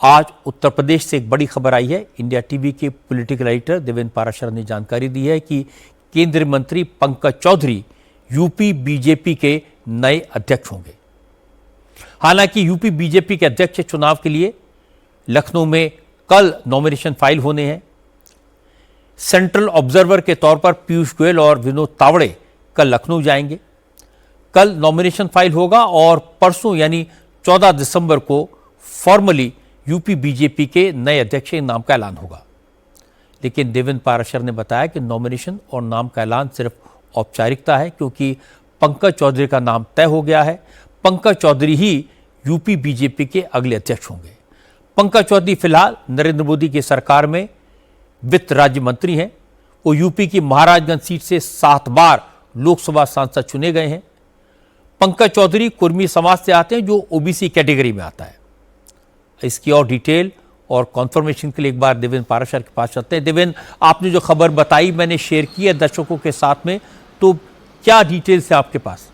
आज उत्तर प्रदेश से एक बड़ी खबर आई है। इंडिया टीवी के पॉलिटिकल एडिटर देवेंद्र पाराशर ने जानकारी दी है कि केंद्रीय मंत्री पंकज चौधरी यूपी बीजेपी के नए अध्यक्ष होंगे। हालांकि यूपी बीजेपी के अध्यक्ष चुनाव के लिए लखनऊ में कल नॉमिनेशन फाइल होने हैं। सेंट्रल ऑब्जर्वर के तौर पर पीयूष गोयल और विनोद तावड़े कल लखनऊ जाएंगे। कल नॉमिनेशन फाइल होगा और परसों यानी 14 दिसंबर को फॉर्मली यूपी बीजेपी के नए अध्यक्ष के नाम का ऐलान होगा। लेकिन देवेंद्र पाराशर ने बताया कि नॉमिनेशन और नाम का ऐलान सिर्फ औपचारिकता है, क्योंकि पंकज चौधरी का नाम तय हो गया है। पंकज चौधरी ही यूपी बीजेपी के अगले अध्यक्ष होंगे। पंकज चौधरी फिलहाल नरेंद्र मोदी की सरकार में वित्त राज्य मंत्री हैं। वो यूपी की महाराजगंज सीट से 7 बार लोकसभा सांसद चुने गए हैं। पंकज चौधरी कुर्मी समाज से आते हैं, जो ओबीसी कैटेगरी में आता है। इसकी और डिटेल और कॉन्फर्मेशन के लिए एक बार देवेंद्र पाराशर के पास चलते हैं। देवेंद्र, आपने जो खबर बताई मैंने शेयर की है दर्शकों के साथ में, तो क्या डिटेल्स है आपके पास?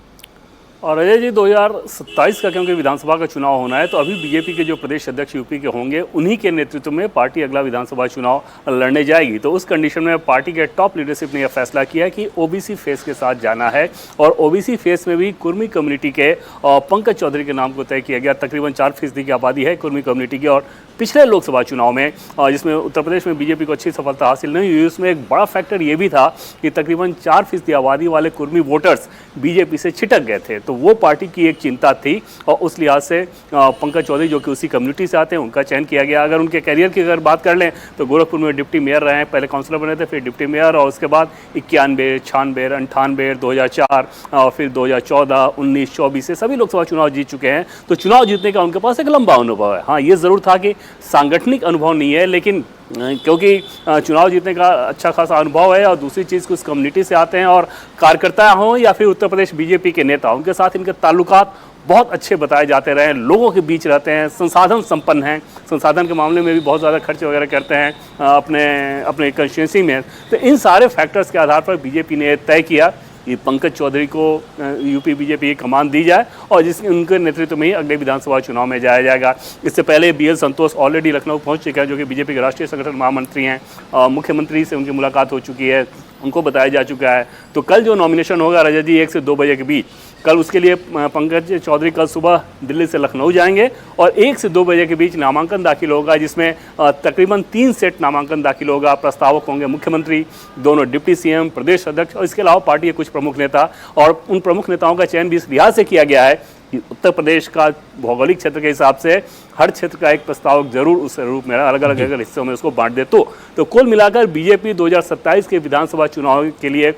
और अजय जी, 2027 का क्योंकि विधानसभा का चुनाव होना है, तो अभी बीजेपी के जो प्रदेश अध्यक्ष यूपी के होंगे, उन्हीं के नेतृत्व में पार्टी अगला विधानसभा चुनाव लड़ने जाएगी। तो उस कंडीशन में पार्टी के टॉप लीडरशिप ने यह फैसला किया कि ओबीसी फेस के साथ जाना है। और ओबीसी फेस में भी कुर्मी कम्युनिटी के पंकज चौधरी के नाम को तय किया गया। तकरीबन 4% की आबादी है कुर्मी कम्युनिटी की। और पिछले लोकसभा चुनाव में जिसमें उत्तर प्रदेश में बीजेपी को अच्छी सफलता हासिल नहीं हुई, उसमें एक बड़ा फैक्टर ये भी था कि तकरीबन 4% आबादी वाले कुर्मी वोटर्स बीजेपी से छिटक गए थे। तो वो पार्टी की एक चिंता थी और उस लिहाज से पंकज चौधरी जो कि उसी कम्युनिटी से आते हैं, उनका चयन किया गया। अगर उनके करियर की अगर बात कर लें तो गोरखपुर में डिप्टी मेयर रहे हैं, पहले काउंसलर बने थे, फिर डिप्टी मेयर, और उसके बाद 91, 96, 98, 2004 और फिर 2014, 19, 24 से सभी लोकसभा चुनाव जीत चुके हैं। तो चुनाव जीतने का उनके पास एक लंबा अनुभव है। हाँ, ये ज़रूर था कि सांगठनिक अनुभव नहीं है, लेकिन क्योंकि चुनाव जीतने का अच्छा खासा अनुभव है और दूसरी चीज़ कुछ कम्युनिटी से आते हैं और कार्यकर्ता हों या फिर उत्तर प्रदेश बीजेपी के नेता, उनके साथ इनके ताल्लुकात बहुत अच्छे बताए जाते रहे, लोगों के बीच रहते हैं, संसाधन संपन्न हैं, संसाधन के मामले में भी बहुत ज़्यादा खर्च वगैरह करते हैं अपने कंस्टिट्यूंसी में। तो इन सारे फैक्टर्स के आधार पर बीजेपी ने तय किया कि पंकज चौधरी को यूपी बीजेपी की कमान दी जाए और उनके नेतृत्व में ही अगले विधानसभा चुनाव में जाया जाएगा। इससे पहले BL संतोष ऑलरेडी लखनऊ पहुंच चुके हैं, जो कि बीजेपी के राष्ट्रीय संगठन महामंत्री हैं। मुख्यमंत्री से उनकी मुलाकात हो चुकी है, उनको बताया जा चुका है। तो कल जो नॉमिनेशन होगा रजत जी 1 से 2 बजे के बीच, कल उसके लिए पंकज चौधरी कल सुबह दिल्ली से लखनऊ जाएंगे और 1 से 2 बजे के बीच नामांकन दाखिल होगा, जिसमें तकरीबन 3 सेट नामांकन दाखिल होगा। प्रस्तावक होंगे मुख्यमंत्री, दोनों डिप्टी CM, प्रदेश अध्यक्ष और इसके अलावा पार्टी के कुछ प्रमुख नेता। और उन प्रमुख नेताओं का चयन भी इस लिहाज से किया गया है कि उत्तर प्रदेश का भौगोलिक क्षेत्र के हिसाब से हर क्षेत्र का एक प्रस्तावक जरूर उस रूप में अलग अलग अगर हिस्सों में उसको बांट दे। तो कुल मिलाकर बीजेपी 2027 के विधानसभा चुनाव के लिए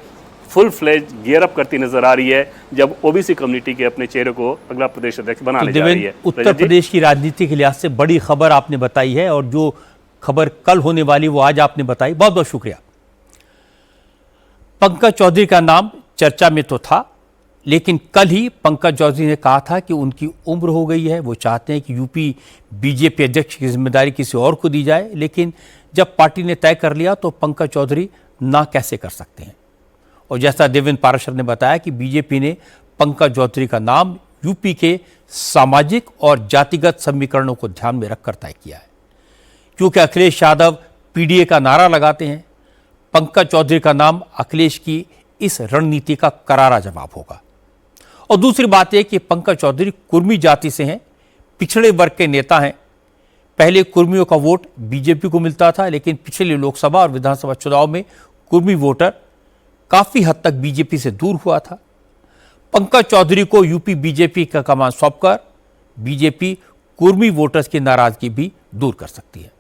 फुल फ्लेज गियर अप करती नजर आ रही है, जब ओबीसी कम्युनिटी के अपने चेहरे को अगला प्रदेश अध्यक्ष बनाने जा रही है। उत्तर प्रदेश की राजनीति के लिहाज से बड़ी खबर आपने बताई है, और जो खबर कल होने वाली वो आज आपने बताई। बहुत बहुत शुक्रिया। पंकज चौधरी का नाम चर्चा में तो था, लेकिन कल ही पंकज चौधरी ने कहा था कि उनकी उम्र हो गई है, वो चाहते हैं कि यूपी बीजेपी अध्यक्ष की जिम्मेदारी किसी और को दी जाए। लेकिन जब पार्टी ने तय कर लिया तो पंकज चौधरी ना कैसे कर सकते हैं। और जैसा देवेंद्र पाराशर ने बताया कि बीजेपी ने पंकज चौधरी का नाम यूपी के सामाजिक और जातिगत समीकरणों को ध्यान में रखकर तय किया है। क्योंकि अखिलेश यादव PDA का नारा लगाते हैं, पंकज चौधरी का नाम अखिलेश की इस रणनीति का करारा जवाब होगा। और दूसरी बात यह कि पंकज चौधरी कुर्मी जाति से हैं, पिछड़े वर्ग के नेता हैं। पहले कुर्मियों का वोट बीजेपी को मिलता था, लेकिन पिछले लोकसभा और विधानसभा चुनाव में कुर्मी वोटर काफी हद तक बीजेपी से दूर हुआ था। पंकज चौधरी को यूपी बीजेपी का कमान सौंपकर बीजेपी कुर्मी वोटर्स की नाराजगी भी दूर कर सकती है।